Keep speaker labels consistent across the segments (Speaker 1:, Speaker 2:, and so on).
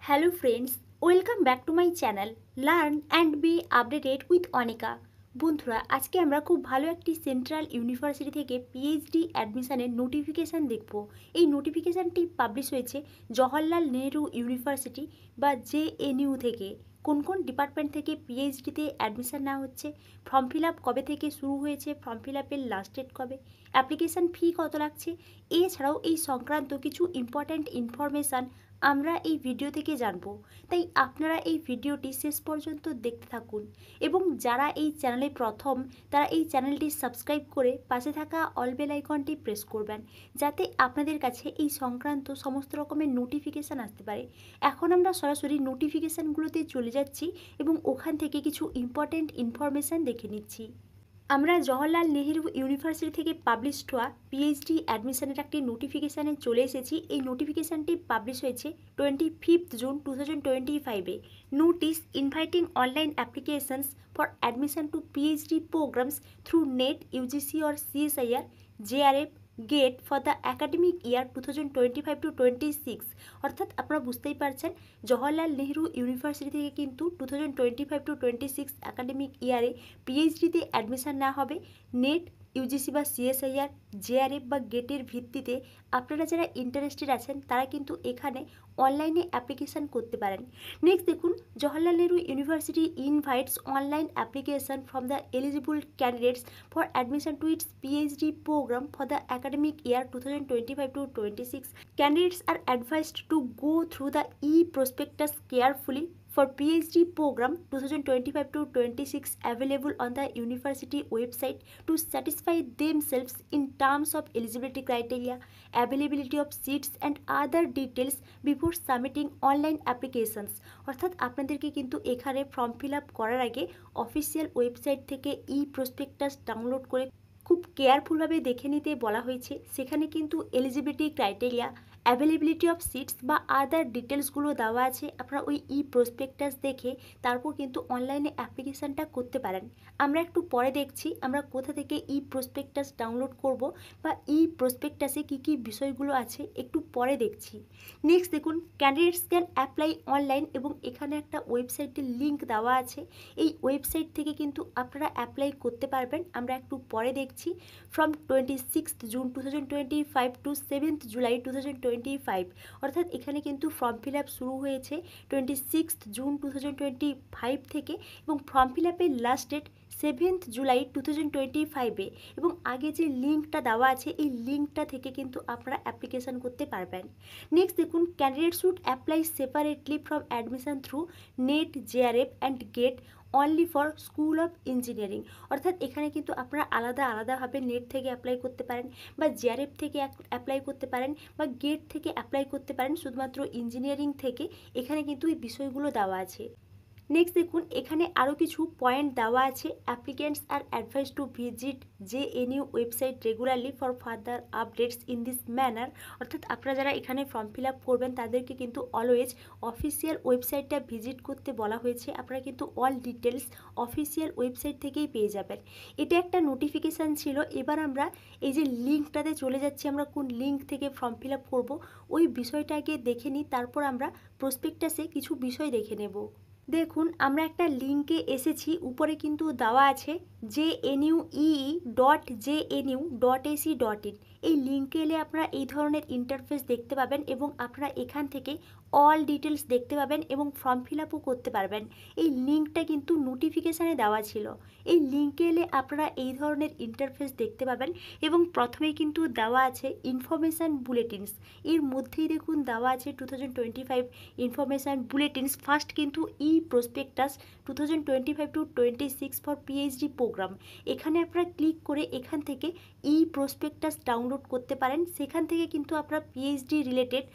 Speaker 1: Hello friends, welcome back to my channel Learn and be updated with Anika. বন্ধুরা, আজকে আমরা খুব ভালো একটি সেন্ট্রাল ইউনিভার্সিটি থেকে পিএইচডি অ্যাডমিশনের নোটিফিকেশান দেখব। এই নোটিফিকেশানটি পাবলিশ হয়েছে জওহরলাল নেহরু ইউনিভার্সিটি বা জেএনইউ থেকে। কোন কোন ডিপার্টমেন্ট থেকে পিএইচডিতে অ্যাডমিশন নেওয়া হচ্ছে, ফর্ম ফিল আপ কবে থেকে শুরু হয়েছে, ফর্ম ফিল আপের লাস্ট ডেট কবে, অ্যাপ্লিকেশান ফি কত লাগছে, এছাড়াও এই সংক্রান্ত কিছু ইম্পর্ট্যান্ট ইনফরমেশান আমরা এই ভিডিও থেকে জানব। তাই আপনারা এই ভিডিওটি শেষ পর্যন্ত দেখতে থাকুন এবং যারা এই চ্যানেলে প্রথম তারা এই চ্যানেলটি সাবস্ক্রাইব করে পাশে থাকা অল বেল আইকনটি প্রেস করবেন, যাতে আপনাদের কাছে এই সংক্রান্ত সমস্ত রকমের নোটিফিকেশান আসতে পারে। এখন আমরা সরাসরি নোটিফিকেশানগুলোতে চলে যাচ্ছি এবং ওখান থেকে কিছু ইম্পর্ট্যান্ট ইনফরমেশান দেখে নিচ্ছি। আমরা জওহরলাল নেহরু ইউনিভার্সিটি থেকে পাবলিশড হওয়া পিএইচডি অ্যাডমিশনের একটি নোটিফিকেশানে চলে এসেছি। এই নোটিফিকেশানটি পাবলিশ হয়েছে 25 জুন 2025-এ। Notice inviting online applications for admission to PhD programmes through NET, UGC or CSIR, JRF, GATE for the academic year 2025-26। অর্থাৎ আপনারা বুঝতেই পারছেন, জওহরলাল নেহরু ইউনিভার্সিটি থেকে কিন্তু 2025-26 অ্যাকাডেমিক ইয়ারে পিএইচডিতে অ্যাডমিশান নেওয়া হবে। নেট, ইউজিসি বা সিএসআইআর, জেআরএফ বা গেটের ভিত্তিতে আপনারা যারা ইন্টারেস্টেড আছেন তারা কিন্তু এখানে অনলাইনে অ্যাপ্লিকেশান করতে পারেন। নেক্সট দেখুন, Jawaharlal Nehru university invites online application from the eligible candidates for admission to its PhD program for the academic year 2025-26. Candidates are advised to go through the e-prospectus carefully for PhD program 2025-26 available on the university website to satisfy themselves in terms of eligibility criteria, availability of seats and other details before submitting online applications. অর্থাৎ আপনাদেরকে কিন্তু এখানে form fill up করার আগে official website থেকে prospectus download করে খুব কেয়ারফুলভাবে দেখে নিতে বলা হয়েছে। সেখানে কিন্তু eligibility criteria, availability of seats বা আদার ডিটেলসগুলো দেওয়া আছে। আপনারা ওই প্রসপেক্টাস দেখে তারপর কিন্তু অনলাইনে অ্যাপ্লিকেশানটা করতে পারেন। আমরা একটু পরে দেখছি আমরা কোথা থেকে প্রসপেক্টাস ডাউনলোড করব বা প্রসপেক্টাসে কী কী বিষয়গুলো আছে একটু পরে দেখছি। নেক্সট দেখুন, ক্যান্ডিডেটস ক্যান অ্যাপ্লাই অনলাইন, এবং এখানে একটা ওয়েবসাইটের লিঙ্ক দেওয়া আছে। এই ওয়েবসাইট থেকে কিন্তু আপনারা অ্যাপ্লাই করতে পারবেন। আমরা একটু পরে দেখছি। ফ্রম 26 জুন 2025 টু 7 জুলাই 2025, অর্থাৎ এখানে কিন্তু ফর্ম ফিল আপ শুরু হয়েছে 26 জুন 2025 থেকে এবং ফর্ম ফিল আপের লাস্ট ডেট 7 জুলাই 2025-এ। এবং আগে যে লিঙ্কটা দেওয়া আছে এই লিঙ্কটা থেকে কিন্তু আপনারা অ্যাপ্লিকেশান করতে পারবেন। নেক্সট দেখুন, candidate should apply separately from admission through net, JRF and get only for school of engineering. অর্থাৎ এখানে কিন্তু আপনারা আলাদাভাবে নেট থেকে অ্যাপ্লাই করতে পারেন বা জেআরএফ থেকে অ্যাপ্লাই করতে পারেন বা গেট থেকে অ্যাপ্লাই করতে পারেন, শুধুমাত্র ইঞ্জিনিয়ারিং থেকে। এখানে কিন্তু এই বিষয়গুলো দেওয়া আছে। নেক্সট দেখুন, এখানে আরও কিছু পয়েন্ট দেওয়া আছে। Applicants R advice to visit JNU website regularly for further updates in this manner. অর্থাৎ আপনারা যারা এখানে ফর্ম ফিল আপ করবেন তাদেরকে কিন্তু অলওয়েজ অফিসিয়াল ওয়েবসাইটটা ভিজিট করতে বলা হয়েছে। আপনারা কিন্তু অল ডিটেলস অফিসিয়াল ওয়েবসাইট থেকেই পেয়ে যাবেন। এটা একটা নোটিফিকেশান ছিল। এবার আমরা এই যে লিঙ্কটাতে চলে যাচ্ছি, আমরা কোন লিঙ্ক থেকে ফর্ম ফিল আপ করবো ওই বিষয়টা আগে দেখে নিই, তারপর আমরা প্রসপেক্টাসে কিছু বিষয় দেখে নেব। দেখুন, আমরা একটা লিঙ্কে এসেছি। উপরে কিন্তু দেওয়া আছে jnue.jnu.ac.in। এই লিঙ্কে এলে আপনারা এই ধরনের ইন্টারফেস দেখতে পাবেন এবং আপনারা এখান থেকে অল ডিটেলস দেখতে পাবেন এবং ফর্ম ফিল আপও করতে পারবেন। এই লিঙ্কটা কিন্তু নোটিফিকেশানে দেওয়া ছিল। এই লিঙ্কে এলে আপনারা এই ধরনের ইন্টারফেস দেখতে পাবেন এবং প্রথমেই কিন্তু দেওয়া আছে ইনফরমেশান বুলেটিনস। এর মধ্যেই দেখুন দেওয়া আছে 2025 ইনফরমেশান বুলেটিনস। ফার্স্ট কিন্তু প্রসপেক্টাস 2025-26 ফর পিএইচডি প্রোগ্রাম। এখানে আপনারা ক্লিক করে এখান থেকে প্রসপেক্টাস ডাউনলোড করতে পারেন। সেখান থেকে কিন্তু আপনারা পিএইচডি রিলেটেড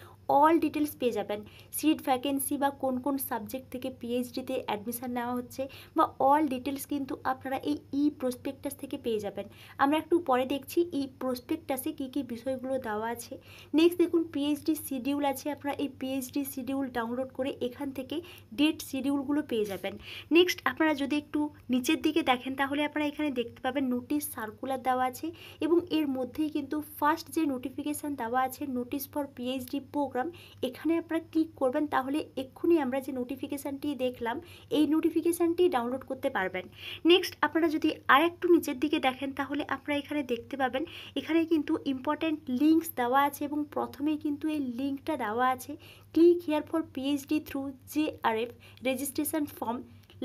Speaker 1: অল ডিটেলস পেয়ে যাবেন। সিট ভ্যাকেন্সি বা কোন কোন সাবজেক্ট থেকে পিএইচডিতে অ্যাডমিশান নেওয়া হচ্ছে বা অল ডিটেলস কিন্তু আপনারা এই প্রসপেক্টাস থেকে পেয়ে যাবেন। আমরা একটু পরে দেখছি প্রসপেক্টাসে কী কী বিষয়গুলো দেওয়া আছে। নেক্সট দেখুন, পিএইচডি শিডিউল আছে। আপনারা এই পিএইচডি শিডিউল ডাউনলোড করে এখান থেকে ডেট শিডিউলগুলো পেয়ে যাবেন। নেক্সট আপনারা যদি একটু নিচের দিকে দেখেন তাহলে আপনারা এখানে দেখতে পাবেন নোটিশ সার্কুলার দেওয়া আছে এবং এর মধ্যেই কিন্তু ফার্স্ট যে নোটিফিকেশান দেওয়া আছে notice for PhD programme programme, এখানে আপনারা ক্লিক করবেন, তাহলে এক্ষুনি আমরা যে নোটিফিকেশানটি দেখলাম এই নোটিফিকেশানটি ডাউনলোড করতে পারবেন। নেক্সট আপনারা যদি আর একটু নিচের দিকে দেখেন তাহলে আপনারা এখানে দেখতে পাবেন এখানে কিন্তু ইম্পর্ট্যান্ট লিঙ্কস দেওয়া আছে এবং প্রথমেই কিন্তু এই লিঙ্কটা দেওয়া আছে, click here for PhD through JRF registration form,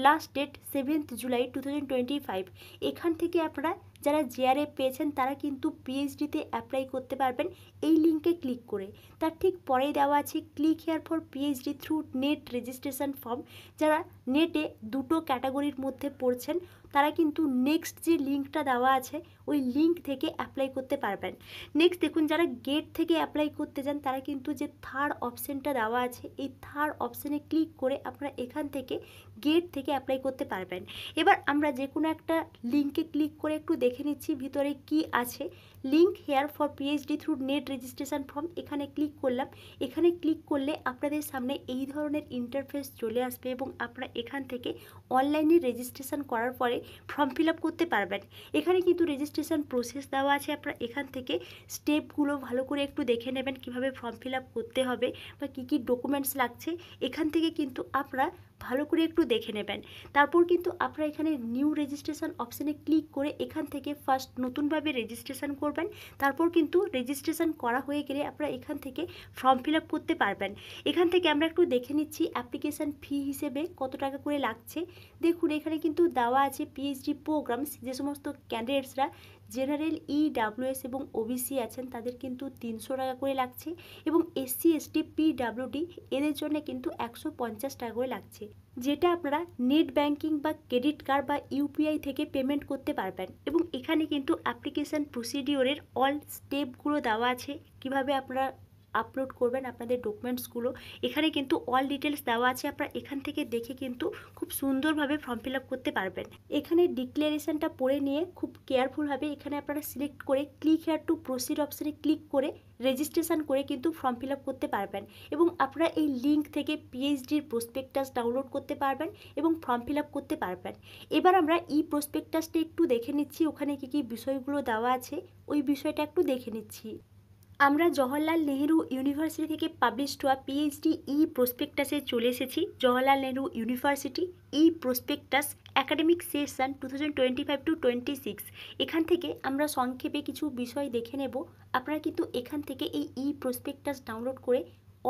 Speaker 1: last date 7th July 2025। এখান থেকে আপনারা যারা JRF পেয়েছেন তারা কিন্তু পিএইচডিতে অ্যাপ্লাই করতে পারবেন এই লিঙ্কে ক্লিক করে। তার ঠিক পরেই দেওয়া আছে click here for PhD through net registration form. যারা নেটে দুটো ক্যাটাগরির মধ্যে পড়ছেন তারা কিন্তু নেক্সট যে লিঙ্কটা দেওয়া আছে ওই লিঙ্ক থেকে অ্যাপ্লাই করতে পারবেন। নেক্সট দেখুন, যারা গেট থেকে অ্যাপ্লাই করতে চান তারা কিন্তু যে থার্ড অপশানটা দেওয়া আছে এই থার্ড অপশানে ক্লিক করে আপনারা এখান থেকে গেট থেকে অ্যাপ্লাই করতে পারবেন। এবার আমরা যে কোনো একটা লিঙ্কে ক্লিক করে একটু দেখে নিচ্ছি ভিতরে কি আছে। Link here for PhD through net registration form, এখানে ক্লিক করলাম। এখানে ক্লিক করলে আপনাদের সামনে এই ধরনের ইন্টারফেস চলে আসবে এবং আপনারা এখান থেকে অনলাইনে রেজিস্ট্রেশন করার পরে ফর্ম ফিল আপ করতে পারবেন। এখানে কিন্তু রেজিস্ট্রেশন প্রসেস দেওয়া আছে, আপনারা এখান থেকে স্টেপগুলো ভালো করে একটু দেখে নেবেন কিভাবে ফর্ম ফিল আপ করতে হবে বা কী কী ডকুমেন্টস লাগছে, এখান থেকে কিন্তু আপনারা ভালো করে একটু দেখে নেবেন। তারপর কিন্তু আপনারা এখানে নিউ রেজিস্ট্রেশন অপশানে ক্লিক করে এখান থেকে ফার্স্ট নতুনভাবে রেজিস্ট্রেশন করবেন। তারপর কিন্তু রেজিস্ট্রেশন করা হয়ে গেলে আপনারা এখান থেকে ফর্ম ফিল আপ করতে পারবেন। এখান থেকে আমরা একটু দেখে নিচ্ছি অ্যাপ্লিকেশান ফি হিসেবে কত টাকা করে লাগছে। দেখুন এখানে কিন্তু দেওয়া আছে পিএইচডি প্রোগ্রামস, যে সমস্ত ক্যান্ডিডেটসরা জেনারেল EWS এবং OBC আছেন তাদের কিন্তু 300 টাকা করে লাগছে এবং SC ST PWD এদের জন্য কিন্তু 150 টাকা করে লাগছে, যেটা আপনারা নেট ব্যাংকিং বা ক্রেডিট কার্ড বা UPI থেকে পেমেন্ট করতে পারবেন। এবং এখানে কিন্তু অ্যাপ্লিকেশান প্রসিডিওরের অল স্টেপগুলো দেওয়া আছে, কিভাবে আপনারা আপলোড করবেন আপনাদের ডকুমেন্টসগুলো, এখানে কিন্তু অল ডিটেলস দেওয়া আছে। আপনারা এখান থেকে দেখে কিন্তু খুব সুন্দরভাবে ফর্ম ফিল আপ করতে পারবেন। এখানে ডিক্লারেশনটা পড়ে নিয়ে খুব কেয়ারফুলভাবে এখানে আপনারা সিলেক্ট করে ক্লিক হেয়ার টু প্রসিড অপশানে ক্লিক করে রেজিস্ট্রেশন করে কিন্তু ফর্ম ফিল আপ করতে পারবেন এবং আপনারা এই লিঙ্ক থেকে পিএইচডির প্রসপেক্টাস ডাউনলোড করতে পারবেন এবং ফর্ম ফিল আপ করতে পারবেন। এবার আমরা প্রসপেক্টাসটা একটু দেখে নিচ্ছি, ওখানে কী কী বিষয়গুলো দেওয়া আছে ওই বিষয়টা একটু দেখে নিচ্ছি। আমরা জওহরলাল নেহেরু ইউনিভার্সিটি থেকে পাবলিশ হওয়া পিএইচডি প্রসপেক্টাসে চলে এসেছি। Jawaharlal Nehru university prospectus academic session 2025-26। এখান থেকে আমরা সংক্ষেপে কিছু বিষয় দেখে নেব। আপনারা কিন্তু এখান থেকে এই প্রসপেক্টাস ডাউনলোড করে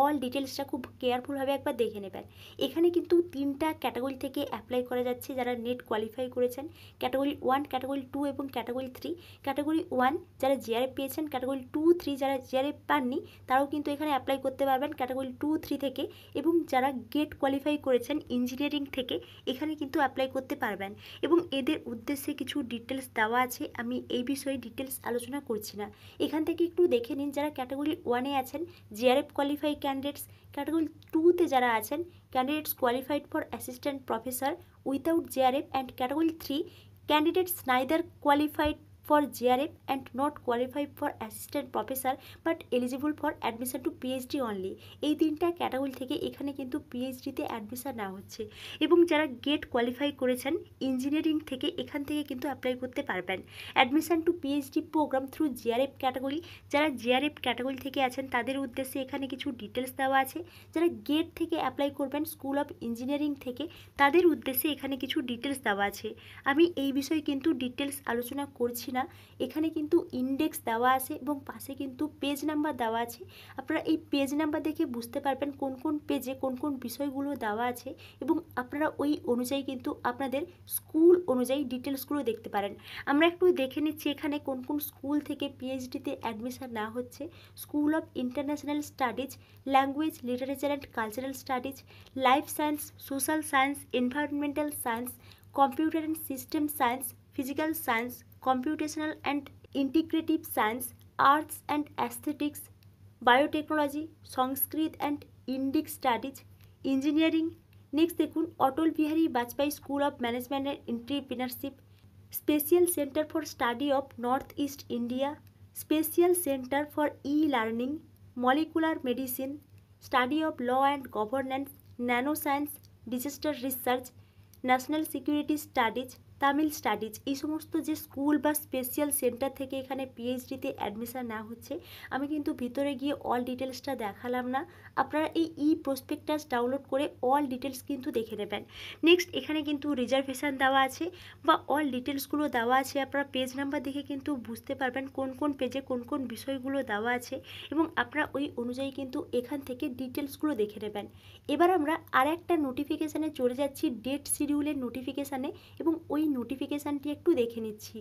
Speaker 1: অল ডিটেলসটা খুব কেয়ারফুলভাবে একবার দেখে নেবেন। এখানে কিন্তু 3টা ক্যাটাগরি থেকে অ্যাপ্লাই করা যাচ্ছে যারা নেট কোয়ালিফাই করেছেন, ক্যাটাগরি 1, ক্যাটাগরি 2 এবং ক্যাটাগরি 3। ক্যাটাগরি 1 যারা JRF পেয়েছেন, ক্যাটাগরি 2, 3 যারা JRF পাননি তারাও কিন্তু এখানে অ্যাপ্লাই করতে পারবেন ক্যাটাগরি 2, 3 থেকে। এবং যারা গেট কোয়ালিফাই করেছেন ইঞ্জিনিয়ারিং থেকে এখানে কিন্তু অ্যাপ্লাই করতে পারবেন এবং এদের উদ্দেশ্যে কিছু ডিটেলস দেওয়া আছে, আমি এই বিষয়ে ডিটেলস আলোচনা করছি না। এখান থেকে একটু দেখে নিন যারা ক্যাটাগরি 1-এ আছেন JRF কোয়ালিফাই ক্যান্ডিডেটস, ক্যাটাগরি 2-তে যারা আছেন candidates qualified for assistant professor without JRF, and category 3 candidates neither qualified for JRF and not qualified for assistant professor but eligible for admission to PhD only। এই 3টা category থেকে এখানে কিন্তু পিএইচডিতে admission নেওয়া হচ্ছে এবং যারা গেট কোয়ালিফাই করেছেন ইঞ্জিনিয়ারিং থেকে এখান থেকে কিন্তু অ্যাপ্লাই করতে পারবেন। Admission to PhD programme through JRF category, যারা JRF ক্যাটাগরি থেকে আছেন তাদের উদ্দেশ্যে এখানে কিছু ডিটেলস দেওয়া আছে। যারা গেট থেকে অ্যাপ্লাই করবেন স্কুল অফ ইঞ্জিনিয়ারিং থেকে তাদের উদ্দেশ্যে এখানে কিছু ডিটেলস দেওয়া আছে। আমি এই বিষয়ে কিন্তু ডিটেলস আলোচনা করছি না। এখানে কিন্তু ইন্ডেক্স দেওয়া আছে এবং পাশে কিন্তু পেজ নাম্বার দেওয়া আছে। আপনারা এই পেজ নাম্বার দেখে বুঝতে পারবেন কোন কোন পেজে কোন কোন বিষয়গুলো দেওয়া আছে এবং আপনারা ওই অনুযায়ী কিন্তু আপনাদের স্কুল অনুযায়ী ডিটেলসগুলো দেখতে পারেন। আমরা একটু দেখে নিচ্ছি এখানে কোন কোন স্কুল থেকে পিএইচডিতে অ্যাডমিশন নেওয়া হচ্ছে। School of international studies, language, literature and cultural studies, life science, social science, environmental science, computer and system science, physical science, computational and integrative science, arts and aesthetics, biotechnology, Sanskrit and Indic studies, engineering। Next দেখুন Atal Bihari Vajpayee school of management and entrepreneurship, special centre for study of North East India, special centre for learning, molecular medicine, study of law and governance, nano science, disaster research, national security studies, Tamil studies, এই সমস্ত যে school বা special centre থেকে এখানে পিএইচডিতে admission নেওয়া হচ্ছে, আমি কিন্তু ভিতরে গিয়ে অল ডিটেলসটা দেখালাম না। আপনারা এই প্রসপেক্টাস ডাউনলোড করে অল ডিটেলস কিন্তু দেখে নেবেন। নেক্সট এখানে কিন্তু রিজার্ভেশন দেওয়া আছে বা অল ডিটেলসগুলো দেওয়া আছে। আপনারা পেজ নাম্বার দেখে কিন্তু বুঝতে পারবেন কোন কোন পেজে কোন কোন বিষয়গুলো দেওয়া আছে এবং আপনারা ওই অনুযায়ী কিন্তু এখান থেকে ডিটেলসগুলো দেখে নেবেন। এবার আমরা আর একটা নোটিফিকেশানে চলে যাচ্ছি, ডেট শিডিউলের নোটিফিকেশানে, এবং ওই নোটিফিকেশানটি একটু দেখে নিচ্ছি।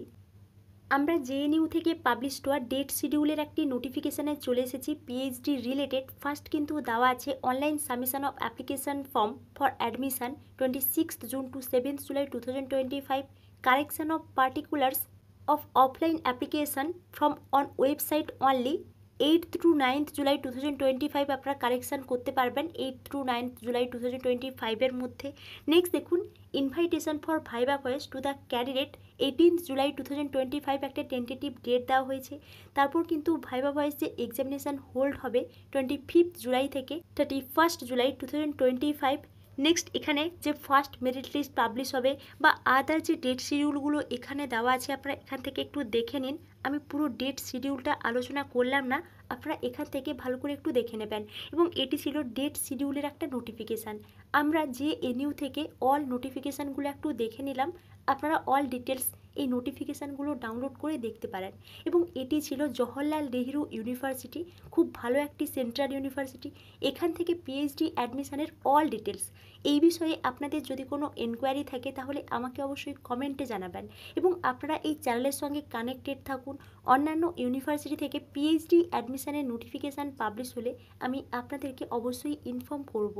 Speaker 1: আমরা জেএনইউ থেকে পাবলিশ হওয়া ডেট শিডিউলের একটি নোটিফিকেশানে চলে এসেছি পিএইচডি রিলেটেড। ফার্স্ট কিন্তু দেওয়া আছে online submission of application form for admission 26 June to 7 July 2025, correction of particulars of offline application from on website only 8 to 9 July 2025। আপনারা কারেকশান করতে পারবেন 8 টু 9 জুলাই 2025 মধ্যে। নেক্সট দেখুন, invitation for viva voice to the candidate 18 July 2025 একটা tentative date দেওয়া হয়েছে। তারপর কিন্তু ভাইবা ভয়েস যে এক্সামিনেশান হোল্ড হবে 25 জুলাই থেকে 31 জুলাই 2025। নেক্সট এখানে যে ফার্স্ট মেরিট লিস্ট পাবলিশ হবে বা আদার যে ডেট শিডিউলগুলো এখানে দেওয়া আছে, আপনারা এখান থেকে একটু দেখে নিন। আমি পুরো ডেট শিডিউলটা আলোচনা করলাম না, আপনারা এখান থেকে ভালো করে একটু দেখে নেবেন। এবং এটি ছিল ডেট শিডিউলের একটা নোটিফিকেশান। আমরা জেএনইউ থেকে অল নোটিফিকেশানগুলো একটু দেখে নিলাম। আপনারা অল ডিটেলস এই নোটিফিকেশানগুলো ডাউনলোড করে দেখতে পারেন। এবং এটি ছিল জওহরলাল নেহেরু ইউনিভার্সিটি, খুব ভালো একটি সেন্ট্রাল ইউনিভার্সিটি। এখান থেকে পিএইচডি অ্যাডমিশানের অল ডিটেলস। এই বিষয়ে আপনাদের যদি কোনো এনকোয়ারি থাকে তাহলে আমাকে অবশ্যই কমেন্টে জানাবেন। এবং আপনারা এই চ্যানেলের সঙ্গে কানেক্টেড থাকুন। অন্যান্য ইউনিভার্সিটি থেকে পিএইচডি অ্যাডমিশানের নোটিফিকেশান পাবলিশ হলে আমি আপনাদেরকে অবশ্যই ইনফর্ম করব।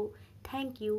Speaker 1: Thank you.